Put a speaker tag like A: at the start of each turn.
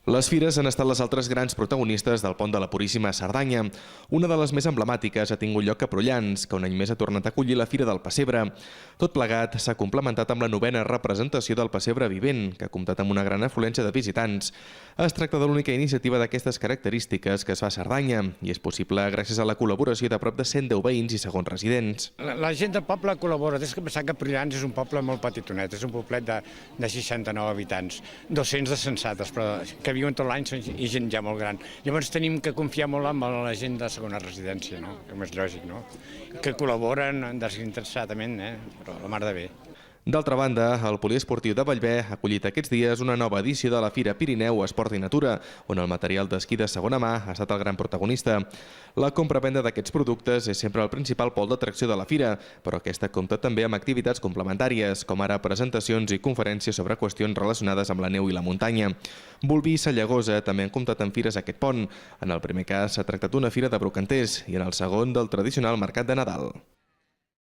A: Les fires han estat les altres grans protagonistes del Pont de la Puríssima a Cerdanya. Una de les més emblemàtiques ha tingut lloc a Prullans, que un any més ha tornat a acollir la Fira del Pessebre. Tot plegat s'ha complementat amb la 9a representació del Pessebre Vivent, que ha comptat amb una gran afluència de visitants. Es tracta de l'única iniciativa d'aquestes característiques que es fa a Cerdanya i és possible gràcies a la col·laboració de prop de 110 veïns i segons residents.
B: La gent del poble col·labora. Tens que pensar que Prullans és un poble molt petitonet, és un poblet de 69 habitants, 200 de sensates, però que viuen tot l'any i gent ja molt gran. Llavors tenim que confiar molt en la gent de segona residència, no? Com és lògic, no? Que col·laboren desinteressadament, però la mar de bé.
A: D'altra banda, el Poliesportiu de Bellver ha acollit aquests dies una nova edició de la Fira Pirineu Esport i Natura, on el material d'esquí de segona mà ha estat el gran protagonista. La compra-venda d'aquests productes és sempre el principal pol d'atracció de la fira, però aquesta compta també amb activitats complementàries, com ara presentacions i conferències sobre qüestions relacionades amb la neu i la muntanya. Bolvir i Sallagosa també han comptat amb fires aquest pont. En el primer cas s'ha tractat d'una fira de brocanters i en el segon del tradicional mercat de Nadal.